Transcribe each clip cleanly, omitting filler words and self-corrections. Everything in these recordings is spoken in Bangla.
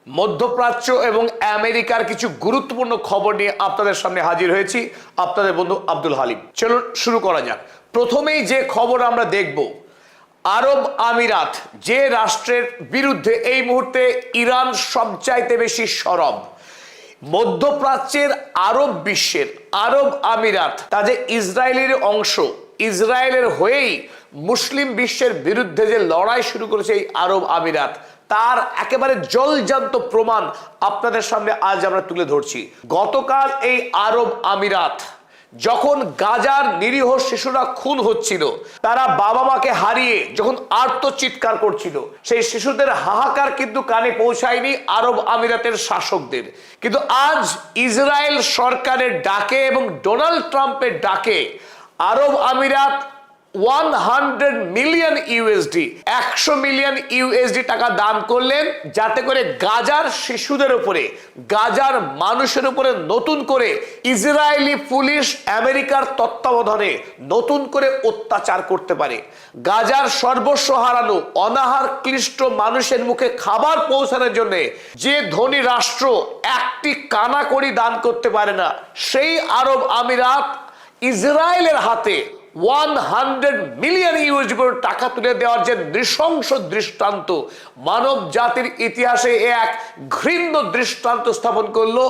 মধ্যপ্রাচ্য এবং আমেরিকার কিছু গুরুত্বপূর্ণ খবর নিয়ে আপনাদের সামনে হাজির হয়েছি। আপনাদের বন্ধু আব্দুল হালিম। চলুন শুরু করা যাক। প্রথমেই যে খবর আমরা দেখব, আরব আমিরাত যে রাষ্ট্রের বিরুদ্ধে এই মুহূর্তে ইরান সবচাইতে বেশি সরব। মধ্যপ্রাচ্যের আরব বিশ্বের আরব আমিরাত তা যে ইসরায়েলের অংশ, ইসরায়েলের হয়েই মুসলিম বিশ্বের বিরুদ্ধে যে লড়াই শুরু করেছে এই আরব আমিরাত, তার একেবারে জলজান্ত প্রমাণ আপনাদের সামনে আজ আমরা তুলে ধরছি। গতকাল এই আরব আমিরাত যখন গাজার নিরীহ শিশুরা খুন হচ্ছিল, তারা বাবা মাকে হারিয়ে যখন আর্তচিৎকার করছিল, সেই শিশুদের হাহাকার কিন্তু কানে পৌঁছায়নি আরব আমিরাতের শাসকদের। কিন্তু আজ ইসরায়েল সরকারের ডাকে এবং ডোনাল্ড ট্রাম্পের ডাকে আরব আমিরাত 100 মিলিয়ন ইউএসডি 100 মিলিয়ন ইউএসডি টাকা দান করলেন, যাতে করে গাজার শিশুদের উপরে, গাজার মানুষের উপরে নতুন করে ইসরায়েলি পুলিশ আমেরিকার তত্ত্বাবধানে নতুন করে অত্যাচার করতে পারে। গাজার সর্বস্ব হারানো অনাহার ক্লিষ্ট মানুষের মুখে খাবার পৌঁছানোর জন্য যে ধনী রাষ্ট্র একটি কানাকড়ি দান করতে পারে না, সেই আরব আমিরাত ইসরায়েলের হাতে 100 মিলিয়ন ইউএসডি টাকা তুলে দেওয়ার যে নৃশংস দৃষ্টান্ত, মানব জাতির ইতিহাসে এক ঘৃণ্য দৃষ্টান্ত স্থাপন করলো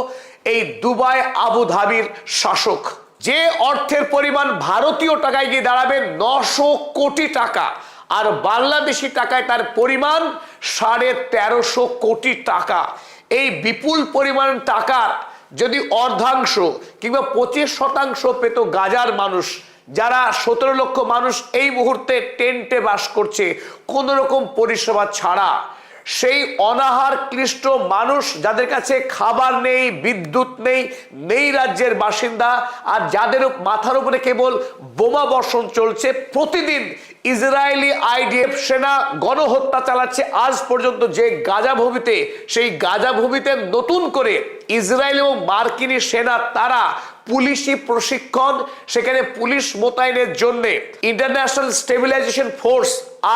এই দুবাই আবুধাবির শাসক। যে অর্থের পরিমাণ ভারতীয় টাকায় গিয়ে দাঁড়াবে 900 কোটি টাকা, আর বাংলাদেশি টাকায় তার পরিমাণ 1350 কোটি টাকা। এই বিপুল পরিমাণ টাকা যদি অর্ধাংশ কিংবা 25% পেত গাজার মানুষ, যারা 17 লক্ষ মানুষ এই মুহূর্তে টেন্টে বাস করছে কোন রকম পরিষেবা ছাড়া, সেই অনাহার ক্লিষ্ট মানুষ যাদের কাছে খাবার নেই, বিদ্যুৎ নেই, নেই রাজ্যের বাসিন্দা, আর যাদের মাথার উপরে কেবল বোমা বর্ষণ চলছে, প্রতিদিন ইসরায়েলি আইডিএফ সেনা গণহত্যা চালাচ্ছে আজ পর্যন্ত যে গাজা ভূমিতে, সেই গাজা ভূমিতে নতুন করে ইসরায়েল এবং মার্কিনী সেনা তারা পুলিশি প্রশিক্ষণ, সেখানে পুলিশ মোতায়েনের জন্য ইন্টারন্যাশনাল স্টেবিলাইজেশন ফোর্স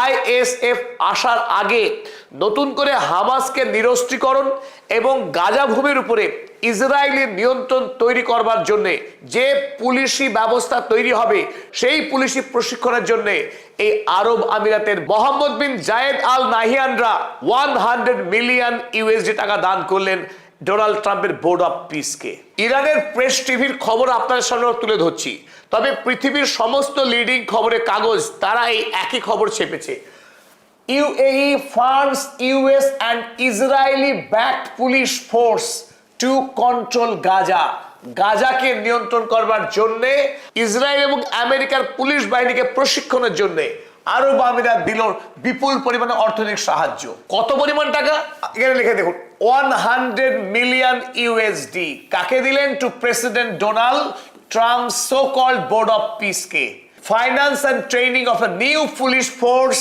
ISF আসার আগে নতুন করে হামাসকে নিরস্ত্রীকরণ এবং গাজা ভূমির উপরে ইসরায়েলের নিয়ন্ত্রণ তৈরি করবার জন্য যে পুলিশি ব্যবস্থা তৈরি হবে, সেই পুলিশি প্রশিক্ষণের জন্য এই আরব আমিরাতের মোহাম্মদ বিন জায়েদ আল নাহিয়ানরা 100 মিলিয়ন ইউএসডি টাকা দান করলেন ডোনাল্ড ট্রাম্পের বোর্ড অফ পিসকে। ইরানের প্রেস টিভির খবর আপনাদের সামনে তুলে ধরছি, তবে পৃথিবীর সমস্ত লিডিং খবরের কাগজ তারা এই একই খবর ছেপেছে। UAE funds US and Israeli backed police force to control Gaza. গাজাকে নিয়ন্ত্রণ করবার জন্য ইসরায়েল এবং আমেরিকার পুলিশ বাহিনীকে প্রশিক্ষণের জন্য আরব আমিরাত দিল বিপুল পরিমাণে অর্থনৈতিক সাহায্য। কত পরিমাণ টাকা এখানে লিখে দেখুন, 100 মিলিয়ন ইউএসডি। কাকে দিলেন? To president Donald Trump so called board of পিসকে। Finance and training of a new police force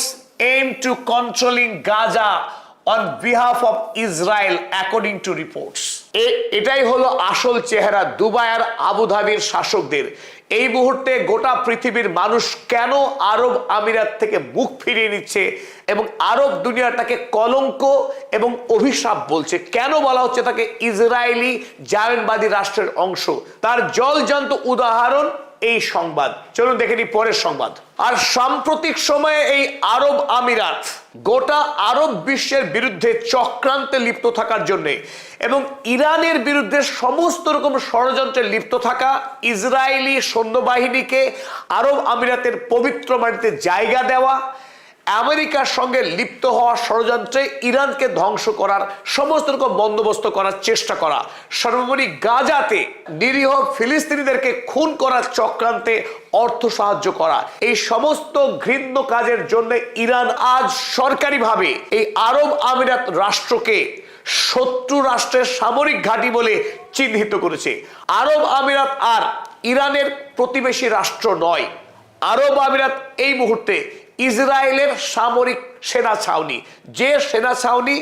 aim to controlling Gaza on behalf of Israel according to reports. এটাই হলো আসল চেহারা দুবাই আর আবুধাবির শাসকদের। এই মুহূর্তে গোটা পৃথিবীর মানুষ কেন আরব আমিরাত থেকে মুখ ফিরিয়ে নিচ্ছে এবং আরব দুনিয়াটাকে কলঙ্ক এবং অভিশাপ বলছে, কেন বলা হচ্ছে তাকে ইসরায়েলি জায়নবাদী রাষ্ট্রের অংশ, তার জলজান্ত উদাহরণ এই সংবাদ। চলুন দেখে নিই পরের সংবাদ। আর সাম্প্রতিক সময়ে এই আরব আমিরাত গোটা আরব বিশ্বের বিরুদ্ধে চক্রান্তে লিপ্ত থাকার জন্য এবং ইরানের বিরুদ্ধে সমস্ত রকম ষড়যন্ত্রে লিপ্ত থাকা ইসরায়েলি সৈন্যবাহিনীকে আরব আমিরাতের পবিত্র মাটিতে জায়গা দেওয়া, আমেরিকার সঙ্গে লিপ্ত হওয়া ষড়যন্ত্রে ইরানকে ধ্বংস করার সমস্ত রকম বন্দোবস্ত করার চেষ্টা করা, সর্বোপরি গাজাতে নিরীহ ফিলিস্তিনিদেরকে খুন করার চক্রান্তে অর্থ সাহায্য করা, এই সমস্ত ঘৃণ্য কাজের জন্য ইরান আজ সরকারিভাবে এই আরব আমিরাত রাষ্ট্রকে শত্রু রাষ্ট্রের সামরিক ঘাঁটি বলে চিহ্নিত করেছে। আরব আমিরাত আর ইরানের প্রতিবেশী রাষ্ট্র নয়। আরব আমিরাত এই মুহূর্তে ইসরায়েলের সামরিক সেনা ছাউনি, যে সেনা ছাউনি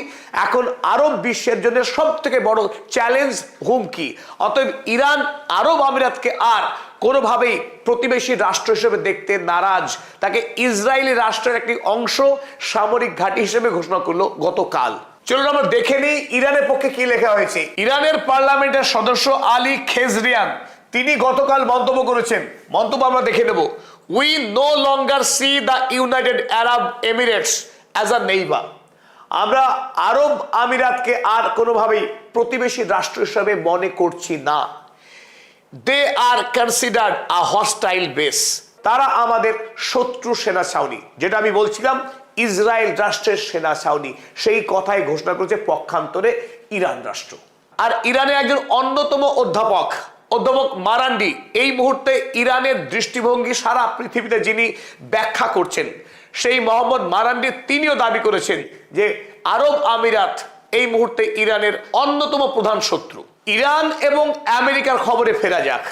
এখন আরব বিশ্বের জন্য সব থেকে বড় চ্যালেঞ্জ, হুমকি। অতএব ইরান আরব আমিরাতকে আর কোনোভাবেই প্রতিবেশী রাষ্ট্র হিসেবে দেখতে নারাজ, তাকে ইসরায়েলি রাষ্ট্রের একটি অংশ, সামরিক ঘাঁটি হিসেবে ঘোষণা করলো গতকাল। চলুন আমরা দেখে নিই ইরানের পক্ষে কি লেখা হয়েছে। ইরানের পার্লামেন্টের সদস্য আলী খেজরিয়ান তিনি গতকাল মন্তব্য করেছেন, মন্তব্য আমরা দেখে নেব। We no longer see the United Arab Emirates as a neighbour. আমরা আরব আমিরাতকে আর কোনোভাবেই প্রতিবেশী রাষ্ট্র হিসাবে মনে করছি না। They are considered a hostile base. তারা আমাদের শত্রু সেনা ছাউনি, যেটা আমি বলছিলাম ইসরায়েল রাষ্ট্রের সেনা ছাউনি, সেই কথাই ঘোষণা করেছে পক্ষান্তরে ইরান রাষ্ট্র। আর ইরানের একজন অন্যতম অধ্যাপক মারান্ডি এই মুহূর্তে ইরানের দৃষ্টিভঙ্গি সারা পৃথিবীতে যিনি ব্যাখ্যা করছেন, সেই মোহাম্মদ মারান্ডি তিনিও দাবি করেছেন যে আরব আমিরাত এই মুহূর্তে ইরানের অন্যতম প্রধান শত্রু। ইরান এবং আমেরিকার খবরে ফেরা যাক।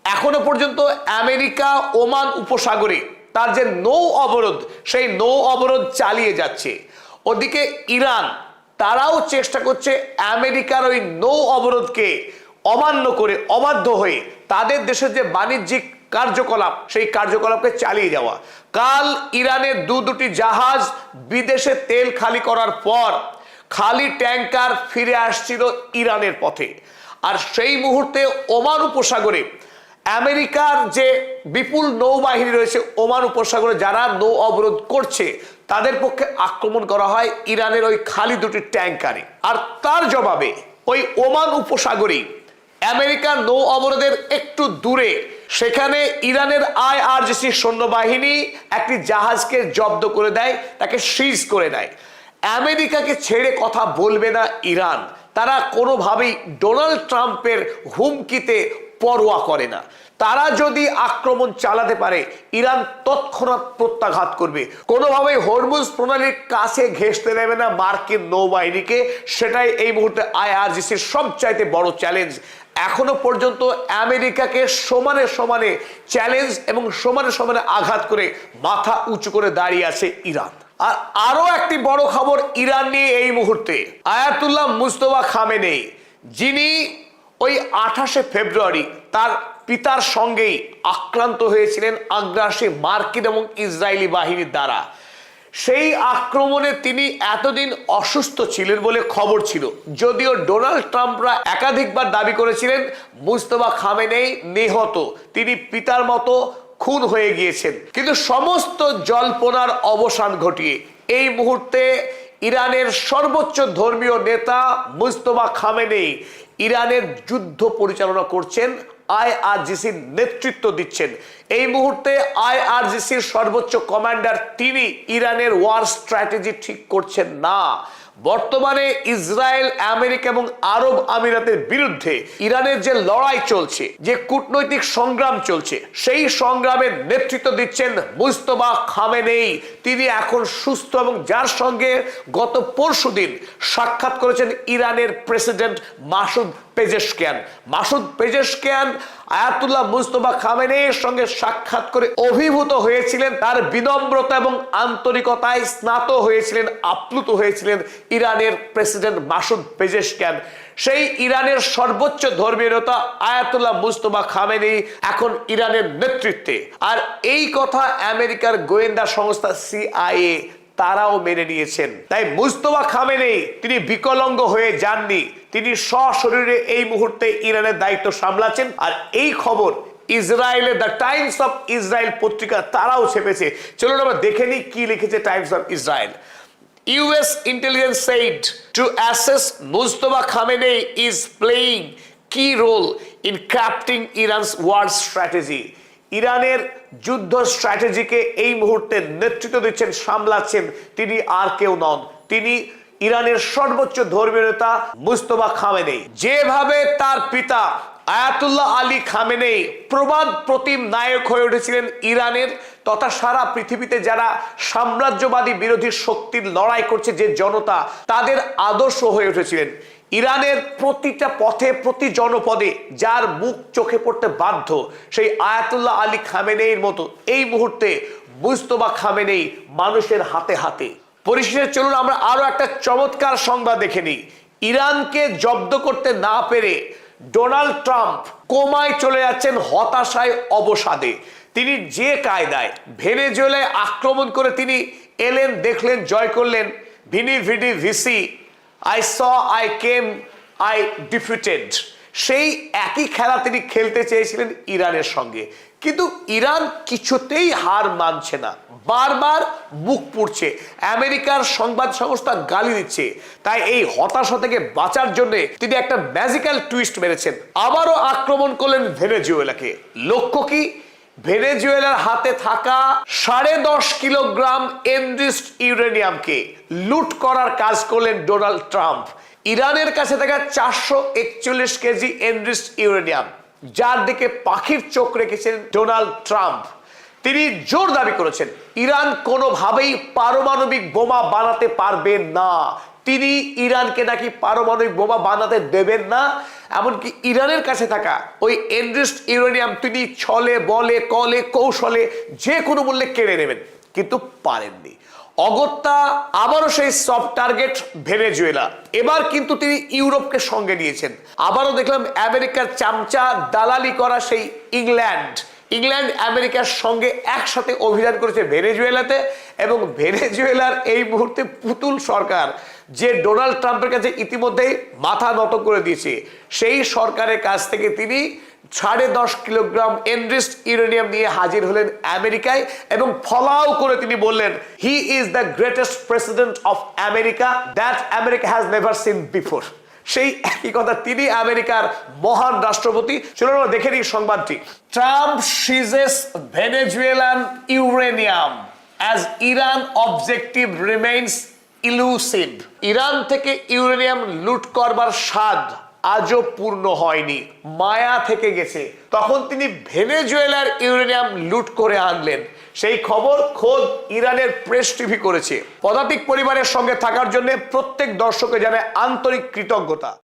এখনো পর্যন্ত আমেরিকা ওমান উপসাগরে তার যে নৌ অবরোধ, সেই নৌ অবরোধ চালিয়ে যাচ্ছে। ওদিকে ইরান তারাও চেষ্টা করছে আমেরিকার ওই নৌ অবরোধকে অমান্য করে, অবাধ্য হয়ে তাদের দেশের যে বাণিজ্যিক কার্যকলাপ, সেই কার্যকলাপকে চালিয়ে যাওয়া। কাল ইরানের দুটি জাহাজ বিদেশে তেল খালি করার পর খালি ট্যাঙ্কার ফিরে আসছিল ইরানের পথে। আর সেই মুহূর্তে ওমান উপসাগরে আমেরিকার যে বিপুল নৌবাহিনী রয়েছে, ওমান উপসাগরে যারা নৌ অবরোধ করছে তাদের পক্ষে আক্রমণ করা হয় ইরানের ওই খালি দুটি ট্যাঙ্কারে। আর তার জবাবে ওই ওমান উপসাগরে আমেরিকার নৌ অবরোধের একটু দূরে সেখানে ইরানের আইআরজিসি সৈন্যবাহিনী একটি জাহাজকে জব্দ করে দেয়, তাকে সিজ করে দেয়। আমেরিকাকে ছেড়ে কথা বলবে না ইরান। তারা কোনোভাবেই ডোনাল্ড ট্রাম্পের হুমকিতে পরোয়া করে না। তারা যদি আক্রমণ চালাতে পারে ইরান তৎক্ষণাৎ প্রত্যাঘাত করবে, কোনোভাবেই হরমুজ প্রণালীর কাছে ঘেঁষতে দেবে না মার্কিন নৌবাহিনীকে। সেটাই এই মুহূর্তে আইআরজিসির সবচাইতে বড় চ্যালেঞ্জ। এখনো পর্যন্ত আমেরিকাকে সমানে সমানে চ্যালেঞ্জ এবং সমানে সমানে আঘাত করে মাথা উঁচু করে দাঁড়িয়ে আছে ইরান। আর আরো একটি বড় খবর ইরান নিয়ে এই মুহূর্তে, আয়াতুল্লাহ মুস্তফা খামেনি যিনি ওই 28শে ফেব্রুয়ারি তার পিতার সঙ্গেই আক্রান্ত হয়েছিলেন আগ্রাসী মার্কিন এবং ইসরায়েলি বাহিনীর দ্বারা। সেই আক্রমণে তিনি এতদিন অসুস্থ ছিলেন বলে খবর ছিল, যদিও ডোনাল্ড ট্রাম্পরা একাধিকবার দাবি করেছিলেন মুস্তফা খামেনি নিহত, তিনি পিতার মতো খুন হয়ে গিয়েছেন। কিন্তু সমস্ত জল্পনার অবসান ঘটিয়ে এই মুহূর্তে ইরানের সর্বোচ্চ ধর্মীয় নেতা মুস্তফা খামেনি ইরানের যুদ্ধ পরিচালনা করছেন, আইআরজিসির নেতৃত্ব দিচ্ছেন। এই মুহূর্তে আইআরজিসির সর্বোচ্চ কমান্ডার তিনি ইরানের ওয়ার স্ট্র্যাটেজি ঠিক করছেন না। বর্তমানে ইসরায়েল, আমেরিকা এবং আরব আমিরাতের বিরুদ্ধে ইরানের যে লড়াই চলছে, যে কূটনৈতিক সংগ্রাম চলছে, সেই সংগ্রামের নেতৃত্ব দিচ্ছেন মুস্তফা খামেনি। তিনি এখন সুস্থ এবং যার সঙ্গে গত পরশুদিন সাক্ষাৎ করেছেন ইরানের president Masoud Pezeshkian. Masoud Pezeshkian Ayatollah Mustafa খামেনির সঙ্গে সাক্ষাৎ করে অভিভূত হয়েছিলেন, তার বিনম্রতা এবং আন্তরিকতায় স্নাত হয়েছিলেন, আপ্লুত হয়েছিলেন ইরানের প্রেসিডেন্ট মাসুদ পেজেশকিয়ান। সেই ইরানের সর্বোচ্চ ধর্মীয় নেতা আয়াতুল্লাহ মুস্তফা খামেনি এখন ইরানের নেতৃত্বে। আর এই কথা আমেরিকার গোয়েন্দা সংস্থা সিআইএ তারাও মেনে নিয়েছেন। তাই মুস্তফা খামেনি তিনি বিকলাঙ্গ হয়ে যাননি, তিনি সশরীরে এই মুহূর্তে ইরানের দায়িত্ব সামলাচ্ছেন। আর এই খবর ইসরায়েলের দ্য টাইমস অফ ইসরায়েল পত্রিকা তারাও ছেপেছে। চলুন আমরা দেখে নিই কি লিখেছে Times of Israel. US intelligence said to assess Mustafa Khamenei is playing key role in crafting Iran's war strategy. ইরানের যুদ্ধ স্ট্র্যাটেজিকে এই মুহূর্তে নেতৃত্ব দিচ্ছেন, সামলাচ্ছেন তিনি আর কেউ নন, তিনি ইরানের সর্বোচ্চ ধর্মীয় নেতা মুস্তফা খামেনি। যেভাবে তার পিতা আয়াতুল্লাহ আলী খামেনি প্রবাদ প্রতিম নায়ক হয়ে উঠেছিলেন ইরানের তথা সারা পৃথিবীতে যারা সাম্রাজ্যবাদী বিরোধী শক্তির লড়াই করছে যে জনতা, তাদের আদর্শ হয়ে উঠেছিলেন। ইরানের প্রতিটা পথে, প্রতি জনপদে যার মুখ চোখে পড়তে বাধ্য, সেই আয়াতুল্লাহ আলী খামেনির মতো এই মুহূর্তে মুস্তফা খামেনি মানুষের হাতে হাতে। পরিশেষে চলুন আমরা আরো একটা চমৎকার সংবাদ দেখে নিই। ইরানকে জব্দ করতে না পেরে ডোনাল্ড ট্রাম্প কোমায় চলে যাচ্ছেন, হতাশায়, অবসাদে। তিনি যে কায়দায় ভেনেজুয়েলায় আক্রমণ করে তিনি এলেন, দেখলেন, জয় করলেন, ভিনি ভিডি ভিসি I saw I came I defeated, সেই একই খেলা তিনি খেলতে চেয়েছিলেন ইরানের সঙ্গে, কিন্তু ইরান কিছুতেই হার মানছে না, বারবার বুক পুড়ছে, আমেরিকার সংবাদ সংস্থা গালি দিচ্ছে। তাই এই হতাশা থেকে বাঁচার জন্য তিনি একটা ম্যাজিক্যাল টুইস্ট মেরেছেন, আবারও আক্রমণ করলেন ভেনেজুয়েলাকে। লক্ষ্য কি? ভেনেজুয়েলার হাতে থাকা 10.5 কিলোগ্রাম এনরিচড ইউরেনিয়ামকে লুট করার কাজ করলেন ডোনাল্ড ট্রাম্প। ইরানের কাছে থাকা 441 কেজি এনরিচড ইউরেনিয়াম, যার দিকে পাখির চোখ রেখেছেন ডোনাল্ড ট্রাম্প, তিনি জোর দাবি করেছেন ইরান কোনোভাবেই পারমাণবিক বোমা বানাতে পারবে না। তিনি ইরানকে নাকি পারমাণবিক বোমা বানাতে দেবেন না, এমনকি ইরানের কাছে থাকা ওই এনরিচড ইউরেনিয়াম তিনি ছলে বলে কলে কৌশলে যে কোনো মূল্যে কেড়ে নেবেন, কিন্তু পারেননি। অগত্যা আবারও সেই সফট টার্গেট ভেনেজুয়েলা। এবার কিন্তু তিনি ইউরোপকে সঙ্গে নিয়েছেন। আবারও দেখলাম আমেরিকার চামচা দালালি করা সেই ইংল্যান্ড আমেরিকার সঙ্গে একসাথে অভিযান করেছে ভেনেজুয়েলাতে, এবং ভেনেজুয়েলার এই মুহূর্তে পুতুল সরকার, যে ডোনাল্ড ট্রাম্পের কাছে ইতিমধ্যেই মাথা নত করে দিয়েছে, সেই সরকারের কাছ থেকে তিনি 10.5 কিলোগ্রাম এনরিচড ইউরেনিয়াম নিয়ে হাজির হলেন আমেরিকায়, এবং ফলাও করে তিনি বললেন he is the greatest president of America that America has never seen before. সেই একই কথা, তিনি আমেরিকার মহান রাষ্ট্রপতি। চলুন আমরা দেখে নিই সংবাদটি। Trump seizes Venezuelan uranium as Iran objective remains elusive. Iran থেকে ইউরেনিয়াম লুট করবার স্বাদ আজও পূর্ণ হয়নি, মায়া থেকে গেছে। তখন তিনি ভেনেজুয়েলার ইউরেনিয়াম লুট করে আনলেন। সেই খবর খোদ ইরানের প্রেস টিভি করেছে। পদাতিক পরিবারের সঙ্গে থাকার জন্য প্রত্যেক দর্শকে জানায় আন্তরিক কৃতজ্ঞতা।